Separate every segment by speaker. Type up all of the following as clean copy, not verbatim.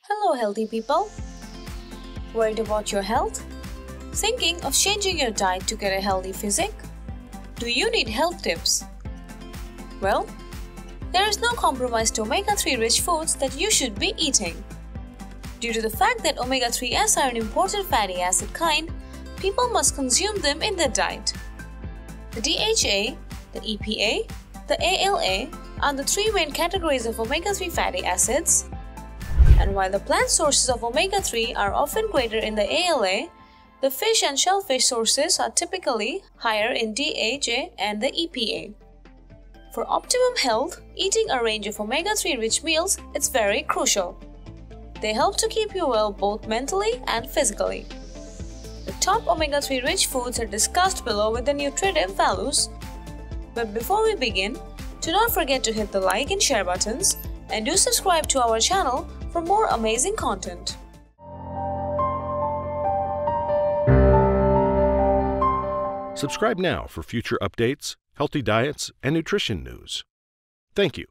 Speaker 1: Hello healthy people! Worried about your health? Thinking of changing your diet to get a healthy physique? Do you need health tips? Well, there is no compromise to omega-3 rich foods that you should be eating. Due to the fact that omega-3s are an important fatty acid kind, people must consume them in their diet. The DHA, the EPA, the ALA are the three main categories of omega-3 fatty acids. And while the plant sources of omega-3 are often greater in the ALA, the fish and shellfish sources are typically higher in DHA and the EPA. For optimum health, eating a range of omega-3 rich meals is very crucial. They help to keep you well both mentally and physically. The top omega-3 rich foods are discussed below with the nutritive values. But before we begin, do not forget to hit the like and share buttons and do subscribe to our channel for more amazing content.
Speaker 2: Subscribe now for future updates, healthy diets, and nutrition news. Thank you.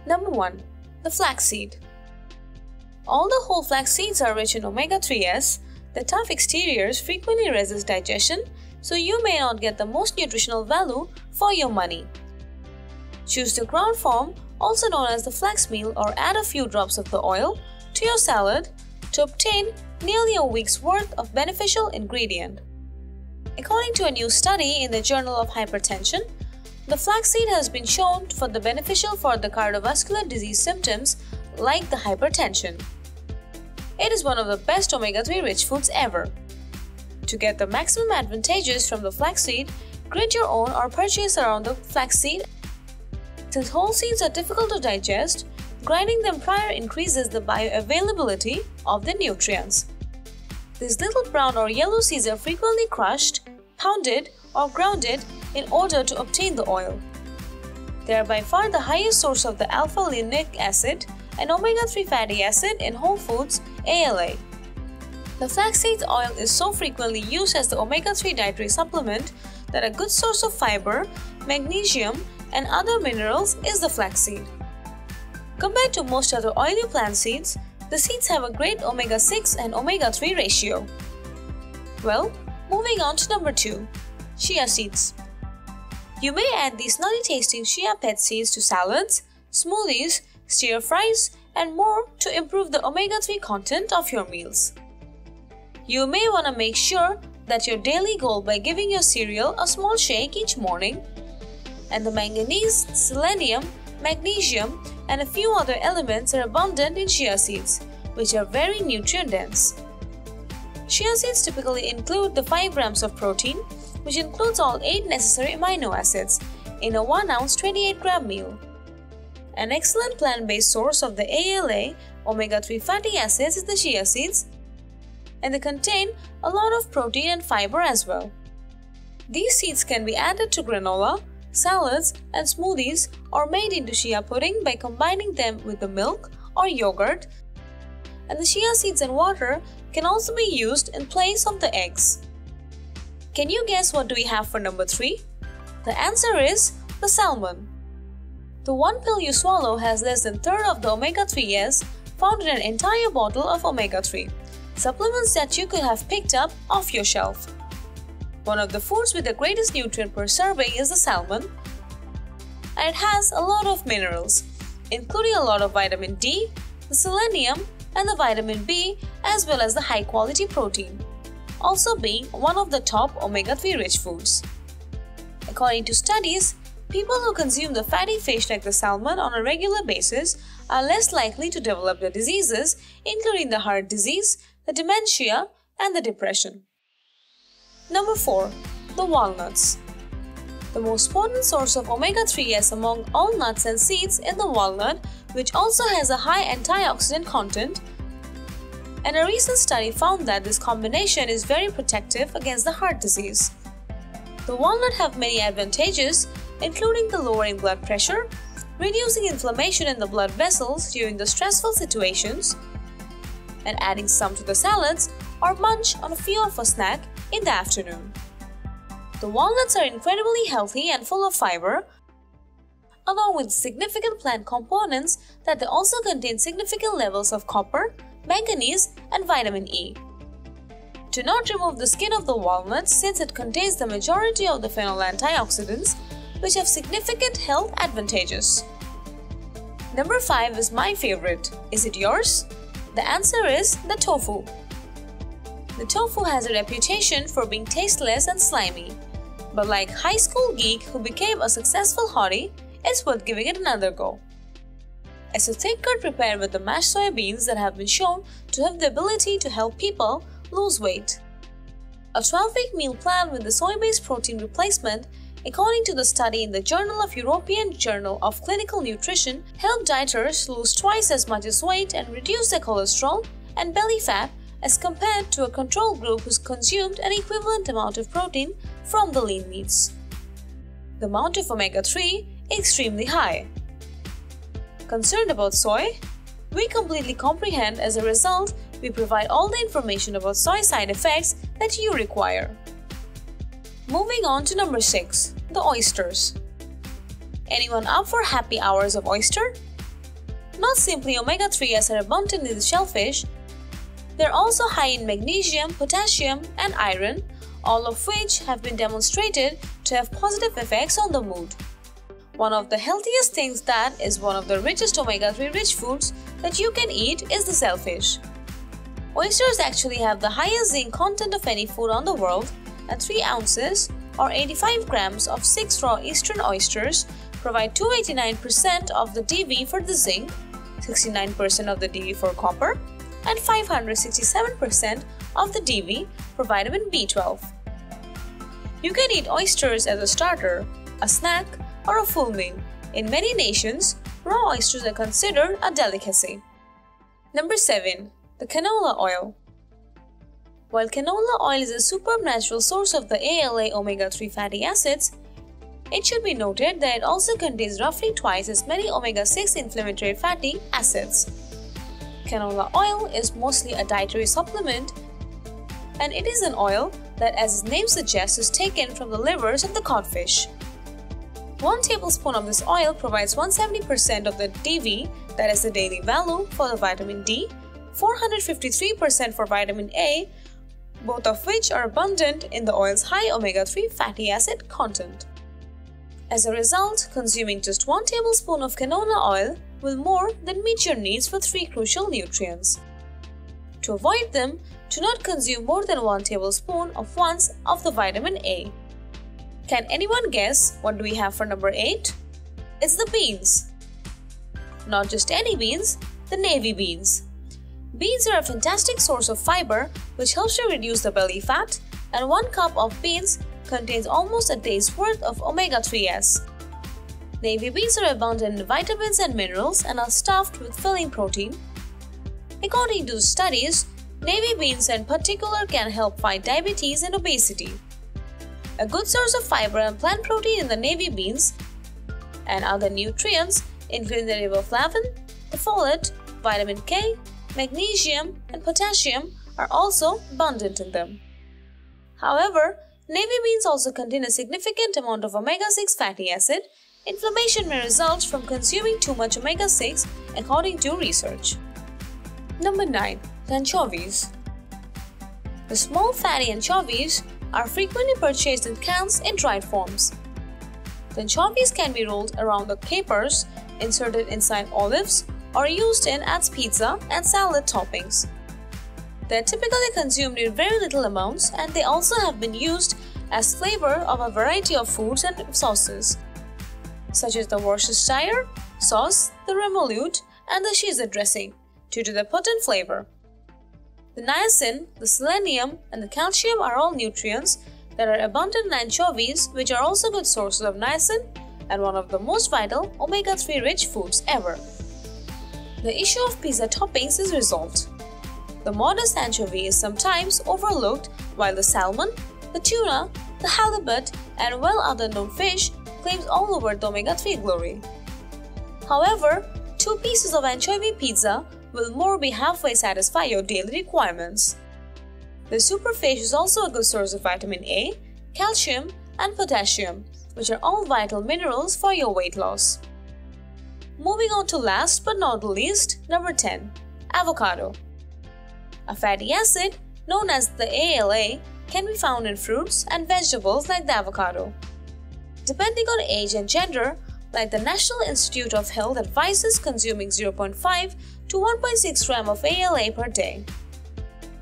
Speaker 1: Number 1. The flaxseed. Although whole flax seeds are rich in omega-3s, the tough exteriors frequently resist digestion, so you may not get the most nutritional value for your money. Choose the ground form, also known as the flax meal, or add a few drops of the oil to your salad to obtain nearly a week's worth of beneficial ingredient. According to a new study in the Journal of Hypertension, the flaxseed has been shown for the beneficial for the cardiovascular disease symptoms like the hypertension. It is one of the best omega-3 rich foods ever. To get the maximum advantages from the flaxseed, grind your own or purchase around the flaxseed. Since whole seeds are difficult to digest, grinding them prior increases the bioavailability of the nutrients. These little brown or yellow seeds are frequently crushed, pounded, or grounded in order to obtain the oil. They are by far the highest source of the alpha-linoleic acid and omega-3 fatty acid in whole foods, ALA. The flaxseed oil is so frequently used as the omega-3 dietary supplement that a good source of fiber, magnesium, and other minerals is the flaxseed. Compared to most other oily plant seeds, the seeds have a great omega-6 and omega-3 ratio. Well, moving on to number 2, Chia Seeds. You may add these nutty tasting chia pet seeds to salads, smoothies, stir fries, and more to improve the omega-3 content of your meals. You may want to make sure that your daily goal by giving your cereal a small shake each morning. And the manganese, selenium, magnesium, and a few other elements are abundant in chia seeds, which are very nutrient dense. Chia seeds typically include the 5 grams of protein, which includes all 8 necessary amino acids in a 1 ounce 28-gram meal. An excellent plant-based source of the ALA, omega-3 fatty acids, is the chia seeds, and they contain a lot of protein and fiber as well. These seeds can be added to granola, salads, and smoothies, or made into chia pudding by combining them with the milk or yogurt. And the chia seeds and water can also be used in place of the eggs. Can you guess what do we have for number 3? The answer is the salmon. The one pill you swallow has less than a third of the omega-3s found in an entire bottle of omega-3, supplements that you could have picked up off your shelf. One of the foods with the greatest nutrient per serving is the salmon, and it has a lot of minerals, including a lot of vitamin D, the selenium, and the vitamin B, as well as the high-quality protein, also being one of the top omega-3 rich foods. According to studies, people who consume the fatty fish like the salmon on a regular basis are less likely to develop the diseases, including the heart disease, the dementia, and the depression. Number 4. The walnuts. The most potent source of omega-3s among all nuts and seeds is the walnut, which also has a high antioxidant content, and a recent study found that this combination is very protective against the heart disease. The walnut have many advantages, including the lowering blood pressure, reducing inflammation in the blood vessels during the stressful situations, and adding some to the salads or munch on a few of a snack in the afternoon. The walnuts are incredibly healthy and full of fiber, along with significant plant components that they also contain significant levels of copper, manganese, and vitamin E. Do not remove the skin of the walnuts since it contains the majority of the phenol antioxidants, which have significant health advantages. Number 5 is my favorite. Is it yours? The answer is the tofu. The tofu has a reputation for being tasteless and slimy, but like high school geek who became a successful hottie, it's worth giving it another go. It's a thick curd prepared with the mashed soybeans that have been shown to have the ability to help people lose weight. A 12-week meal plan with the soy-based protein replacement, according to the study in the Journal of European Journal of Clinical Nutrition, helped dieters lose twice as much as weight and reduce their cholesterol and belly fat as compared to a control group who consumed an equivalent amount of protein from the lean meats. The amount of omega-3 is extremely high. Concerned about soy? We completely comprehend. As a result, we provide all the information about soy side effects that you require. Moving on to number 6, the oysters. Anyone up for happy hours of oyster? Not simply omega-3s are abundant in the shellfish, they're also high in magnesium, potassium, and iron, all of which have been demonstrated to have positive effects on the mood. One of the healthiest things that is one of the richest omega-3 rich foods that you can eat is the shellfish. Oysters actually have the highest zinc content of any food on the world, and 3 ounces or 85 grams of 6 raw eastern oysters provide 289% of the DV for the zinc, 69% of the DV for copper, and 567% of the DV for vitamin B12. You can eat oysters as a starter, a snack, or a full meal. In many nations, raw oysters are considered a delicacy. Number 7. The canola oil. While canola oil is a superb natural source of the ALA omega-3 fatty acids, it should be noted that it also contains roughly twice as many omega-6 inflammatory fatty acids. Canola oil is mostly a dietary supplement, and it is an oil that, as its name suggests, is taken from the livers of the codfish. 1 tablespoon of this oil provides 170% of the DV, that is the daily value, for the vitamin D, 453% for vitamin A, both of which are abundant in the oil's high omega-3 fatty acid content. As a result, consuming just 1 tablespoon of canola oil will more than meet your needs for 3 crucial nutrients. To avoid them, do not consume more than 1 tablespoon of once of the vitamin A. Can anyone guess what do we have for number 8? It's the beans. Not just any beans, the navy beans. Beans are a fantastic source of fiber which helps to reduce the belly fat, and 1 cup of beans contains almost a day's worth of omega-3s. Navy beans are abundant in vitamins and minerals and are stuffed with filling protein. According to studies, navy beans in particular can help fight diabetes and obesity. A good source of fiber and plant protein in the navy beans and other nutrients, including the riboflavin, the folate, vitamin K, magnesium, and potassium, are also abundant in them. However, navy beans also contain a significant amount of omega-6 fatty acid. Inflammation may result from consuming too much omega-6, according to research. Number 9. The anchovies. The small fatty anchovies are frequently purchased in cans in dried forms. The anchovies can be rolled around the capers, inserted inside olives, or used as pizza and salad toppings. They are typically consumed in very little amounts, and they also have been used as flavor of a variety of foods and sauces, such as the Worcestershire sauce, the remoulade, and the Caesar dressing, due to their potent flavor. The niacin, the selenium, and the calcium are all nutrients that are abundant in anchovies, which are also good sources of niacin and one of the most vital omega-3 rich foods ever. The issue of pizza toppings is resolved. The modest anchovy is sometimes overlooked, while the salmon, the tuna, the halibut, and other known fish claims all over the omega-3 glory. However, 2 pieces of anchovy pizza will more be halfway satisfy your daily requirements. The superfish is also a good source of vitamin A, calcium, and potassium, which are all vital minerals for your weight loss. Moving on to last but not the least, number 10, avocado. A fatty acid known as the ALA can be found in fruits and vegetables like the avocado. Depending on age and gender, like the National Institute of Health advises consuming 0.5 to 1.6 gram of ALA per day.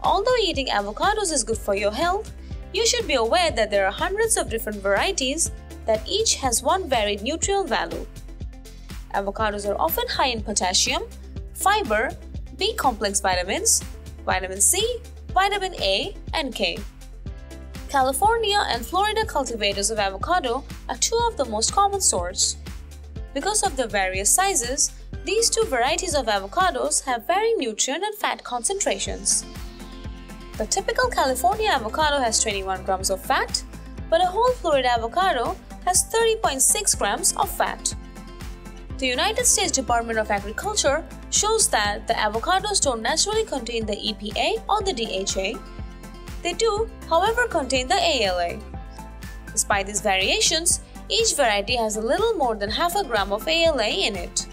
Speaker 1: Although eating avocados is good for your health, you should be aware that there are hundreds of different varieties that each has one varied nutrient value. Avocados are often high in potassium, fiber, B-complex vitamins, vitamin C, vitamin A, and K. California and Florida cultivators of avocado are two of the most common sorts. Because of their various sizes, these two varieties of avocados have varying nutrient and fat concentrations. The typical California avocado has 21 grams of fat, but a whole Florida avocado has 30.6 grams of fat. The United States Department of Agriculture shows that the avocados don't naturally contain the EPA or the DHA. They do, however, contain the ALA. Despite these variations, each variety has a little more than half a gram of ALA in it.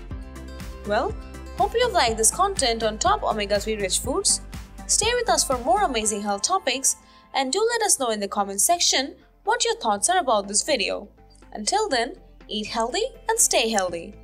Speaker 1: Well, hope you have liked this content on top omega-3 rich foods. Stay with us for more amazing health topics and do let us know in the comment section what your thoughts are about this video. Until then, eat healthy and stay healthy.